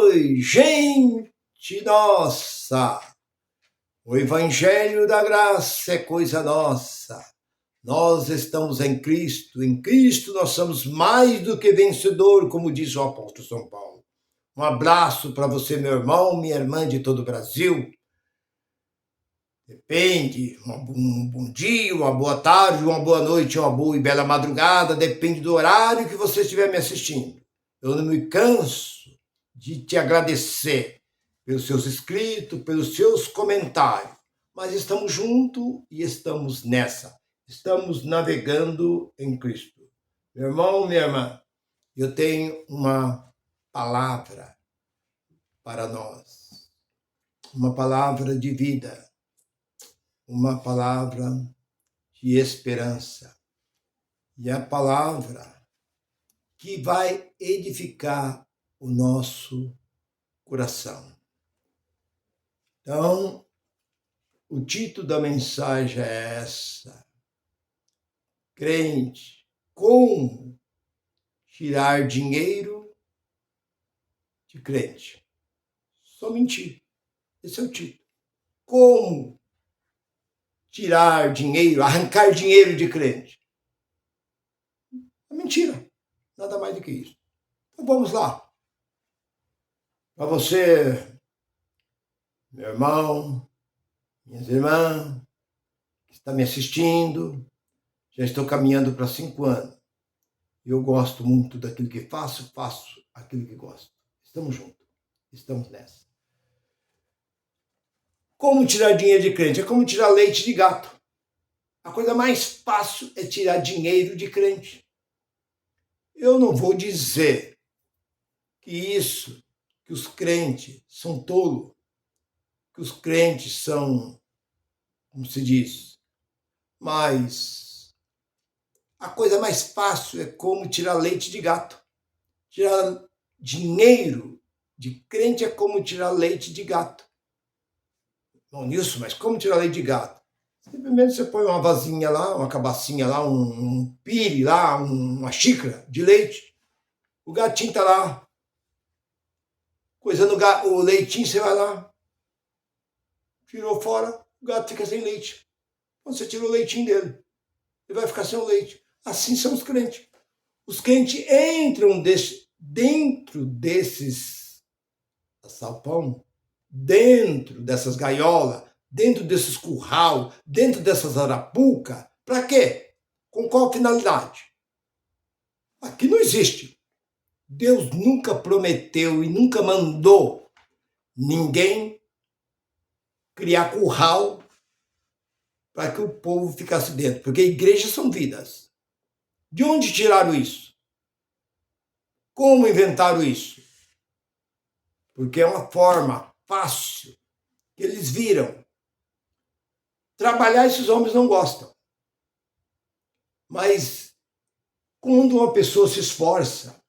Oi, gente nossa! O Evangelho da Graça é coisa nossa. Nós estamos em Cristo nós somos mais do que vencedor, como diz o apóstolo São Paulo. Um abraço para você, meu irmão, minha irmã de todo o Brasil. Depende, um bom dia, uma boa tarde, uma boa noite, uma boa e bela madrugada, depende do horário que você estiver me assistindo. Eu não me canso de te agradecer pelos seus inscritos, pelos seus comentários, mas estamos juntos e estamos nessa. Estamos navegando em Cristo. Meu irmão, minha irmã, eu tenho uma palavra para nós, uma palavra de vida, uma palavra de esperança. E a palavra que vai edificar o nosso coração. Então, o título da mensagem é essa: Crente, como tirar dinheiro de crente? Só mentir. Esse é o título. Como tirar dinheiro, arrancar dinheiro de crente? É mentira. Nada mais do que isso. Então vamos lá. Para você, meu irmão, minhas irmãs, que está me assistindo, já estou caminhando para 5 anos. Eu gosto muito daquilo que faço aquilo que gosto. Estamos juntos, estamos nessa. Como tirar dinheiro de crente? É como tirar leite de gato. A coisa mais fácil é tirar dinheiro de crente. Eu não vou dizer que os crentes são tolos, que os crentes são, como se diz, mas a coisa mais fácil é como tirar leite de gato. Tirar dinheiro de crente é como tirar leite de gato. Não nisso, mas como tirar leite de gato? Simplesmente você põe uma vasinha lá, uma cabacinha lá, um pire lá, uma xícara de leite. O gatinho tá lá, coisando o leitinho, você vai lá, tirou fora, o gato fica sem leite. Quando você tira o leitinho dele, ele vai ficar sem o leite. Assim são os crentes. Os crentes entram dentro desses salpão, dentro dessas gaiolas, dentro desses curral, dentro dessas arapuca. Para quê? Com qual finalidade? Aqui não existe. Deus nunca prometeu e nunca mandou ninguém criar curral para que o povo ficasse dentro. Porque igrejas são vidas. De onde tiraram isso? Como inventaram isso? Porque é uma forma fácil que eles viram. Trabalhar esses homens não gostam. Mas quando uma pessoa se esforça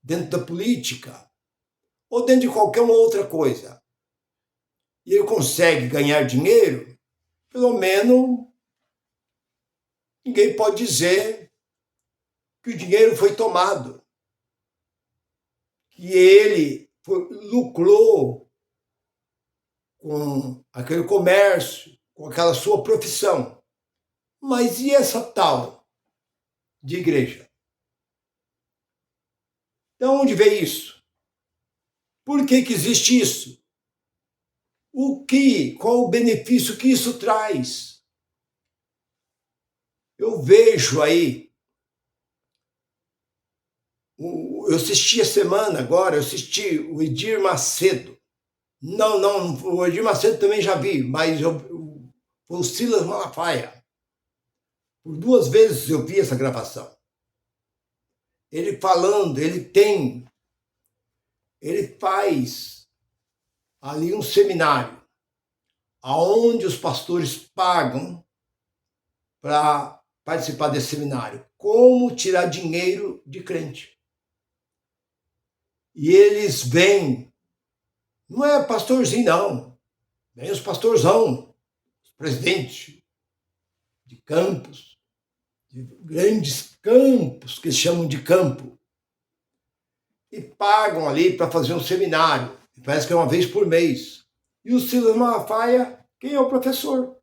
dentro da política ou dentro de qualquer uma outra coisa e ele consegue ganhar dinheiro, pelo menos ninguém pode dizer que o dinheiro foi tomado, que ele lucrou com aquele comércio, com aquela sua profissão. Mas e essa tal de igreja? De onde veio isso? Por que existe isso? Qual o benefício que isso traz? Eu vejo aí, eu assisti a semana agora, eu assisti o Edir Macedo. Não, o Edir Macedo também já vi, mas foi o Silas Malafaia. Por 2 vezes eu vi essa gravação. Ele falando, ele faz ali um seminário, aonde os pastores pagam para participar desse seminário. Como tirar dinheiro de crente. E eles vêm, não é pastorzinho não, vem os pastorzão, os presidentes de campos, de grandes campos, que eles chamam de campo, e pagam ali para fazer um seminário. Parece que é uma vez por mês. E o Silas Malafaia, quem é o professor?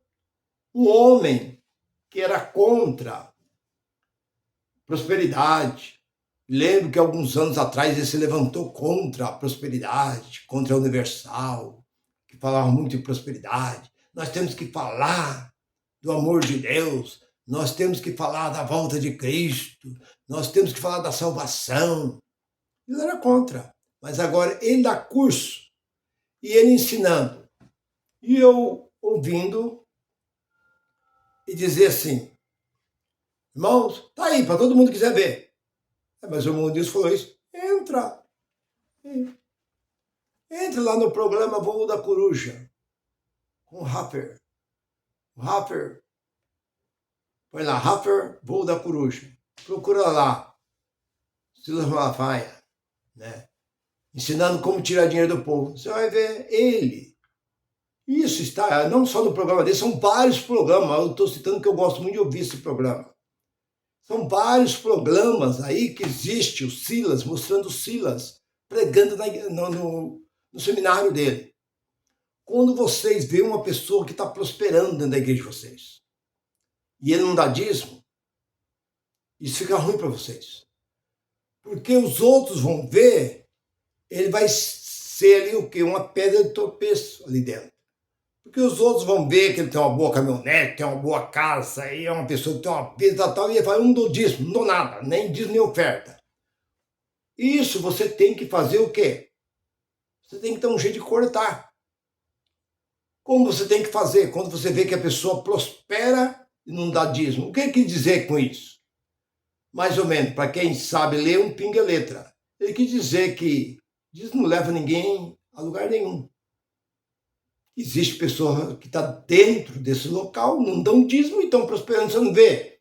Um homem que era contra prosperidade. Lembro que alguns anos atrás ele se levantou contra a prosperidade, contra a Universal, que falava muito em prosperidade. Nós temos que falar do amor de Deus, nós temos que falar da volta de Cristo, nós temos que falar da salvação. Ele era contra, mas agora ele dá curso e ele ensinando. E eu ouvindo e dizer assim, irmãos, tá aí, para todo mundo que quiser ver. Mas o irmão Deus falou isso, entra lá no programa Voo da Coruja, com o Rapper. O Rapper, põe lá, Rapper, Voo da Coruja. Procura lá, Silas Malafaia, né? Ensinando como tirar dinheiro do povo. Você vai ver ele. Isso está não só no programa dele, são vários programas. Eu estou citando que eu gosto muito de ouvir esse programa. São vários programas aí que existe o Silas, mostrando o Silas, pregando no seminário dele. Quando vocês veem uma pessoa que está prosperando dentro da igreja de vocês, e ele não dá dízimo, isso fica ruim para vocês. Porque os outros vão ver, ele vai ser ali o quê? Uma pedra de tropeço ali dentro. Porque os outros vão ver que ele tem uma boa caminhonete, tem uma boa casa, e é uma pessoa que tem uma vida tal, e ele fala, eu não dou dízimo, não dou nada, nem dízimo nem oferta. Isso você tem que fazer o quê? Você tem que ter um jeito de cortar. Como você tem que fazer quando você vê que a pessoa prospera e não dá dízimo? O que ele quis dizer com isso? Mais ou menos, para quem sabe ler, um pinga-letra. Ele quis dizer que dízimo não leva ninguém a lugar nenhum. Existe pessoa que está dentro desse local, não dão dízimo e estão prosperando, você não vê.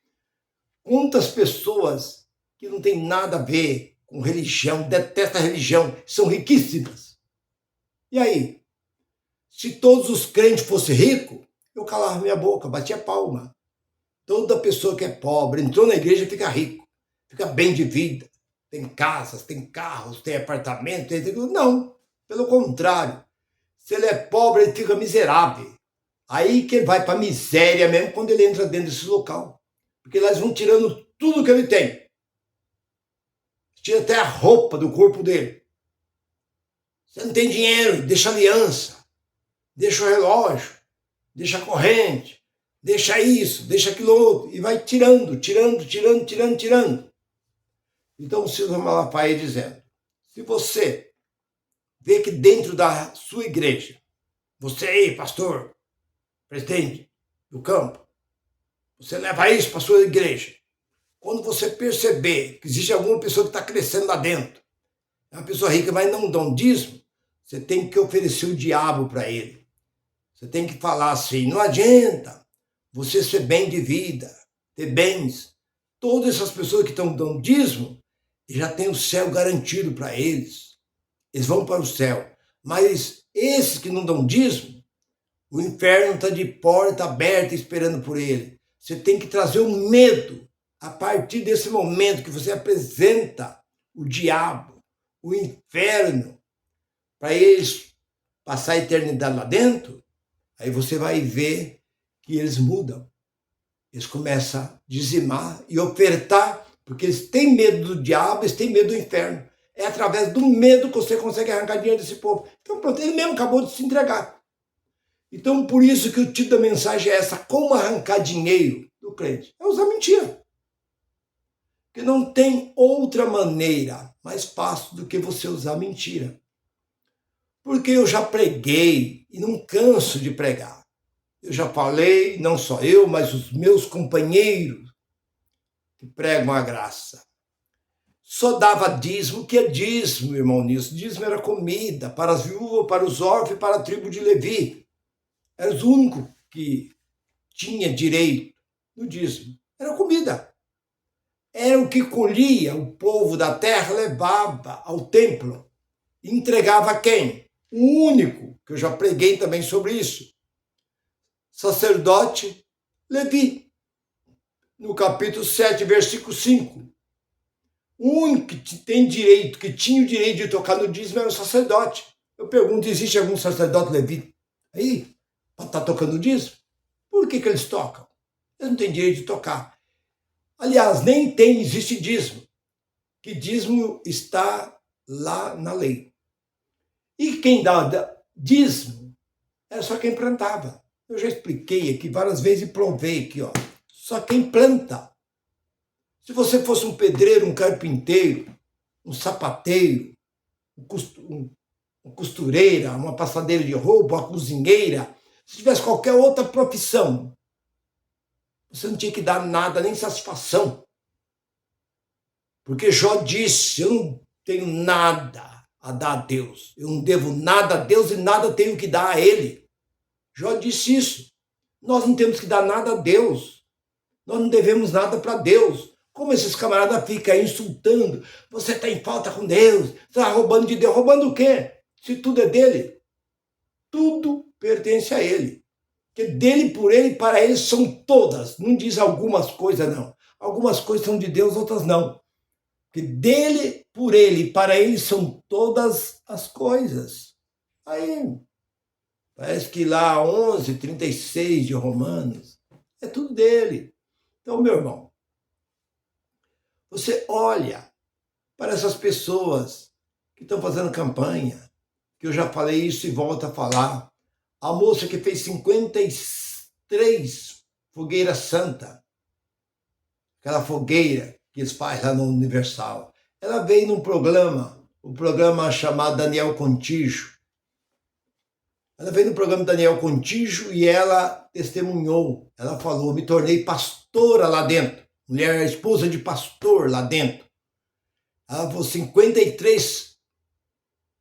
Quantas pessoas que não tem nada a ver com religião, detestam a religião, são riquíssimas. E aí? Se todos os crentes fossem ricos, eu calava minha boca, batia palma. Toda pessoa que é pobre, entrou na igreja, fica rico, fica bem de vida. Tem casas, tem carros, tem apartamento, tem... Não, pelo contrário. Se ele é pobre, ele fica miserável. Aí que ele vai para a miséria mesmo quando ele entra dentro desse local. Porque elas vão tirando tudo que ele tem. Tira até a roupa do corpo dele. Você não tem dinheiro, deixa aliança, deixa o relógio, deixa a corrente, deixa isso, deixa aquilo outro. E vai tirando. Então o Silas Malafaia dizendo, se você vê que dentro da sua igreja, você aí, pastor, presidente do campo, você leva isso para a sua igreja. Quando você perceber que existe alguma pessoa que está crescendo lá dentro, é uma pessoa rica, mas não dá um dízimo, você tem que oferecer o diabo para ele. Você tem que falar assim, não adianta você ser bem de vida, ter bens. Todas essas pessoas que estão dando dízimo, já tem o céu garantido para eles. Eles vão para o céu. Mas esses que não dão dízimo, o inferno está de porta aberta esperando por ele. Você tem que trazer o medo a partir desse momento que você apresenta o diabo, o inferno, para eles passar a eternidade lá dentro. Aí você vai ver que eles mudam. Eles começam a dizimar e ofertar, porque eles têm medo do diabo, eles têm medo do inferno. É através do medo que você consegue arrancar dinheiro desse povo. Então pronto, ele mesmo acabou de se entregar. Então por isso que o título da mensagem é essa, como arrancar dinheiro do crente. É usar mentira. Porque não tem outra maneira mais fácil do que você usar mentira. Porque eu já preguei e não canso de pregar. Eu já falei, não só eu, mas os meus companheiros que pregam a graça. Só dava dízimo. O que é dízimo, irmão Nilson? Dízimo era comida para as viúvas, para os órfãos e para a tribo de Levi. Era os únicos que tinha direito no dízimo. Era comida. Era o que colhia o povo da terra, levava ao templo. E entregava a quem? O único, que eu já preguei também sobre isso. Sacerdote Levi. No capítulo 7, versículo 5. O único que tem direito, que tinha o direito de tocar no dízimo era o sacerdote. Eu pergunto, existe algum sacerdote levita aí para estar tocando dízimo? Por que eles tocam? Eles não têm direito de tocar. Aliás, nem existe dízimo. Que dízimo está lá na lei. E quem dá dízimo era só quem plantava. Eu já expliquei aqui várias vezes e provei aqui, ó. Só quem planta. Se você fosse um pedreiro, um carpinteiro, um sapateiro, uma costureira, uma passadeira de roupa, uma cozinheira, se tivesse qualquer outra profissão, você não tinha que dar nada, nem satisfação. Porque Jó disse, eu não tenho nada a dar a Deus. Eu não devo nada a Deus e nada tenho que dar a Ele. Jó disse isso. Nós não temos que dar nada a Deus. Nós não devemos nada para Deus. Como esses camaradas ficam aí insultando. Você está em falta com Deus. Você está roubando de Deus. Roubando o quê? Se tudo é dele. Tudo pertence a Ele. Porque dele, por Ele, para Ele são todas. Não diz algumas coisas, não. Algumas coisas são de Deus, outras não. Porque dele, por Ele, para Ele são todas as coisas. Aí, parece que lá 11:36 de Romanos, é tudo dele. Então, meu irmão, você olha para essas pessoas que estão fazendo campanha, que eu já falei isso e volto a falar. A moça que fez 53 fogueiras santa, aquela fogueira que eles fazem lá no Universal, ela veio num programa, um programa chamado Daniel Contígio. Ela veio no programa Daniel Contígio e ela testemunhou, ela falou, me tornei pastora lá dentro, mulher, esposa de pastor lá dentro. Ela falou, 53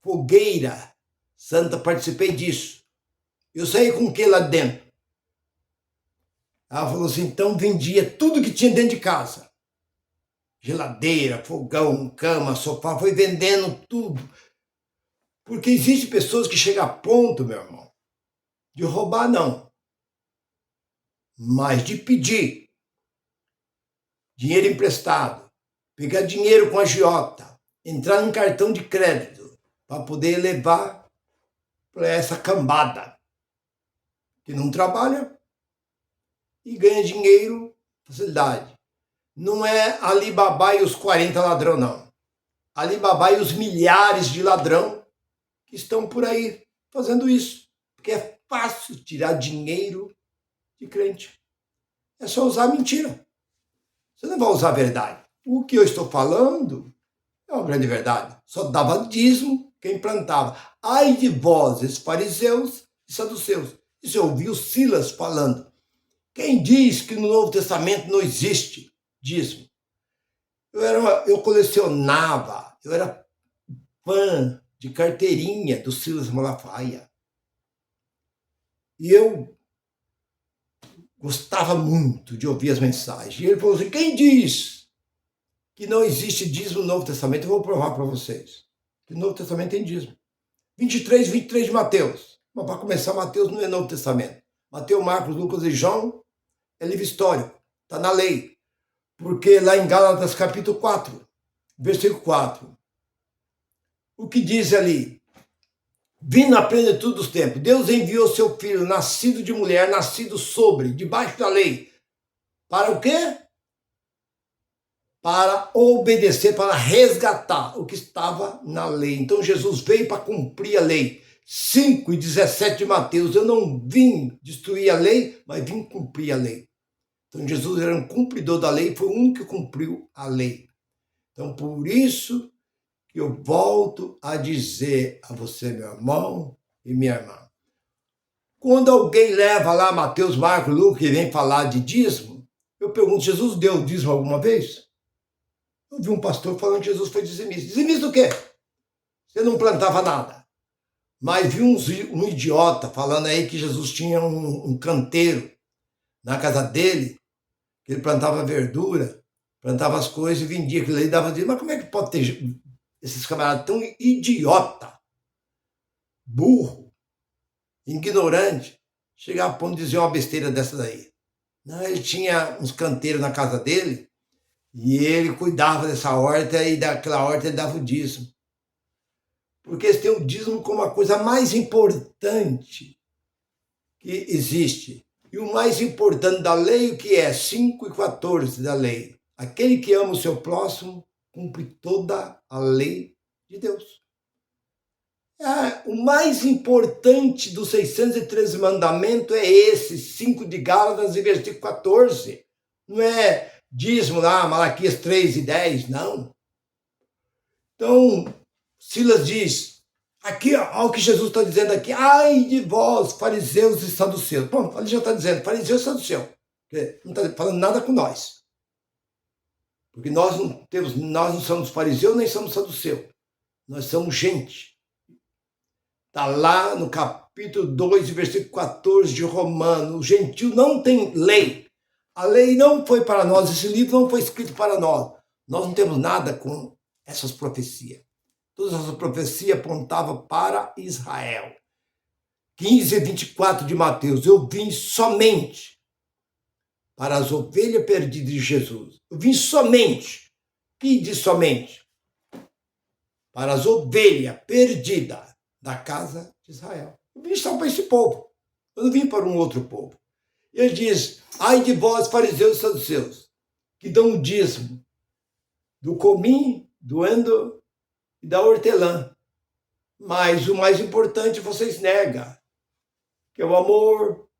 fogueira santa, participei disso. Eu saí com o que lá dentro? Ela falou assim, então vendia tudo que tinha dentro de casa. Geladeira, fogão, cama, sofá, foi vendendo tudo. Porque existem pessoas que chegam a ponto, meu irmão, de roubar não, mas de pedir dinheiro emprestado, pegar dinheiro com agiota, entrar em cartão de crédito para poder levar para essa cambada que não trabalha e ganha dinheiro, facilidade. Não é Alibaba e os 40 ladrão, não. Alibaba e os milhares de ladrão que estão por aí fazendo isso. Porque é fácil tirar dinheiro de crente. É só usar mentira. Você não vai usar a verdade. O que eu estou falando é uma grande verdade. Só dava dízimo quem plantava. Ai de vós, fariseus e saduceus. Isso eu ouvi o Silas falando. Quem diz que no Novo Testamento não existe dízimo? Eu colecionava, eu era fã de carteirinha do Silas Malafaia. E eu gostava muito de ouvir as mensagens. E ele falou assim, quem diz que não existe dízimo no Novo Testamento? Eu vou provar para vocês. Que no Novo Testamento tem dízimo. 23 de Mateus. Mas para começar, Mateus não é Novo Testamento. Mateus, Marcos, Lucas e João é livro histórico. Está na lei. Porque lá em Gálatas capítulo 4, versículo 4, o que diz ali? Vindo na plenitude dos tempos, Deus enviou seu filho, nascido de mulher, nascido debaixo da lei. Para o quê? Para obedecer, para resgatar o que estava na lei. Então Jesus veio para cumprir a lei. 5:17 de Mateus, eu não vim destruir a lei, mas vim cumprir a lei. Então Jesus era um cumpridor da lei, foi o único que cumpriu a lei. Então por isso que eu volto a dizer a você, meu irmão e minha irmã, quando alguém leva lá Mateus, Marcos, Lucas e vem falar de dízimo, eu pergunto, Jesus deu dízimo alguma vez? Eu vi um pastor falando que Jesus foi dizimista. Dizimista o quê? Você não plantava nada. Mas vi um idiota falando aí que Jesus tinha um canteiro na casa dele, que ele plantava verdura, plantava as coisas e vendia aquilo aí, dava dízimo. Mas como é que pode ter esses camaradas tão idiota, burro, ignorante, chegar a ponto de dizer uma besteira dessa daí? Não, ele tinha uns canteiros na casa dele e ele cuidava dessa horta e daquela horta ele dava o dízimo. Porque eles têm o dízimo como a coisa mais importante que existe. E o mais importante da lei, o que é? 5:14 da lei. Aquele que ama o seu próximo cumpre toda a lei de Deus. O mais importante dos 613 mandamentos é esse, 5 de Gálatas e versículo 14. Não é dízimo lá, Malaquias 3:10, não. Então, Silas diz, aqui, olha o que Jesus está dizendo aqui, ai de vós, fariseus e saduceus. Bom, ele já está dizendo, fariseu e saduceu. Não está falando nada com nós. Porque nós não somos fariseus nem somos saduceus. Nós somos gente. Está lá no capítulo 2, versículo 14 de Romanos. O gentil não tem lei. A lei não foi para nós. Esse livro não foi escrito para nós. Nós não temos nada com essas profecias. Todas essas profecias apontavam para Israel. 15:24 de Mateus. Eu vim somente para as ovelhas perdidas de Jesus. Eu vim somente. Que diz somente? Para as ovelhas perdidas da casa de Israel. Eu vim só para esse povo. Eu não vim para um outro povo. Ele diz, ai de vós, fariseus e saduceus, que dão o dízimo do cominho, do endo e da hortelã. Mas o mais importante vocês negam, que é o amor,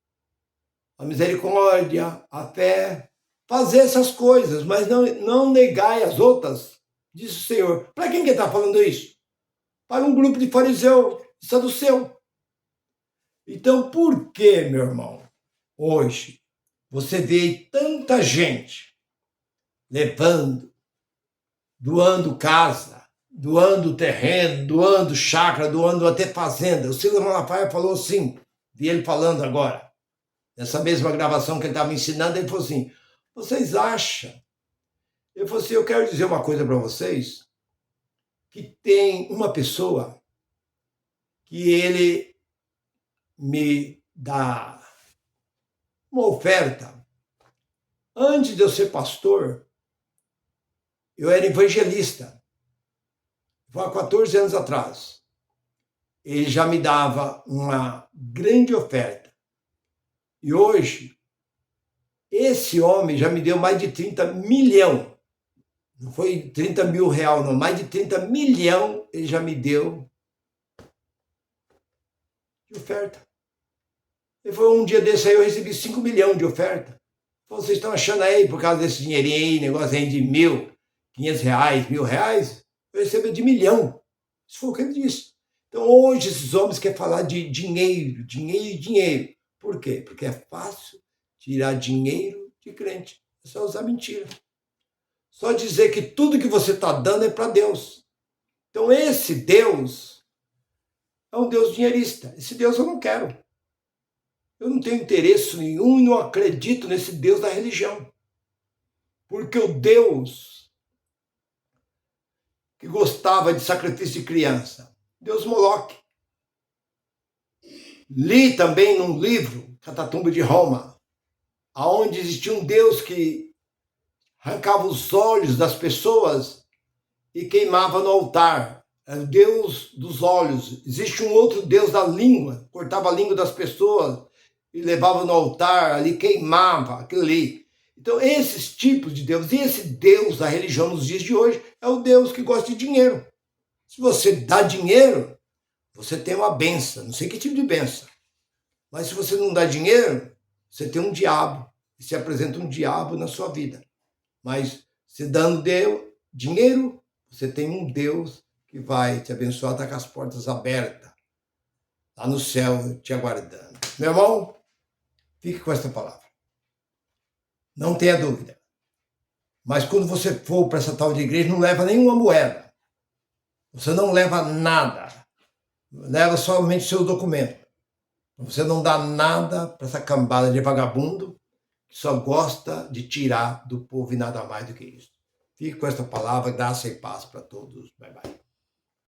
a misericórdia, a fé. Fazer essas coisas, mas não negai as outras, disse o Senhor. Para quem que está falando isso? Para um grupo de fariseu e saduceu. Então, por que, meu irmão, hoje você vê tanta gente levando, doando casa, doando terreno, doando chácara, doando até fazenda? O Silas Malafaia falou assim, vi ele falando agora, nessa mesma gravação que ele estava ensinando, ele falou assim, vocês acham? Ele falou assim, eu quero dizer uma coisa para vocês, que tem uma pessoa que ele me dá uma oferta. Antes de eu ser pastor, eu era evangelista. Foi há 14 anos atrás. Ele já me dava uma grande oferta. E hoje, esse homem já me deu mais de 30 milhões. Não foi 30 mil reais, não. Mais de 30 milhões ele já me deu de oferta. Ele falou, um dia desse aí eu recebi 5 milhões de oferta. Vocês estão achando aí, por causa desse dinheirinho aí, negócio aí de 1.500 reais, 1.000 reais, eu recebo de milhão. Isso foi o que ele disse. Então hoje esses homens querem falar de dinheiro, dinheiro, dinheiro. Por quê? Porque é fácil tirar dinheiro de crente. É só usar mentira. Só dizer que tudo que você está dando é para Deus. Então esse Deus é um Deus dinheirista. Esse Deus eu não quero. Eu não tenho interesse nenhum e não acredito nesse Deus da religião. Porque o Deus que gostava de sacrifício de criança, Deus Moloque. Li também num livro, Catatumba de Roma, onde existia um Deus que arrancava os olhos das pessoas e queimava no altar. É o Deus dos olhos. Existe um outro Deus da língua, cortava a língua das pessoas e levava no altar, ali queimava aquilo ali. Então, esses tipos de Deus, e esse Deus da religião nos dias de hoje, é o Deus que gosta de dinheiro. Se você dá dinheiro, você tem uma benção, não sei que tipo de benção. Mas se você não dá dinheiro, você tem um diabo, e se apresenta um diabo na sua vida. Mas se dando dinheiro, você tem um Deus que vai te abençoar, está com as portas abertas, lá no céu te aguardando. Meu irmão, fique com esta palavra. Não tenha dúvida. Mas quando você for para essa tal de igreja, não leva nenhuma moeda. Você não leva nada. Leva somente seus documentos. Você não dá nada para essa cambada de vagabundo que só gosta de tirar do povo e nada mais do que isso. Fique com esta palavra, graça e paz para todos. Bye, bye.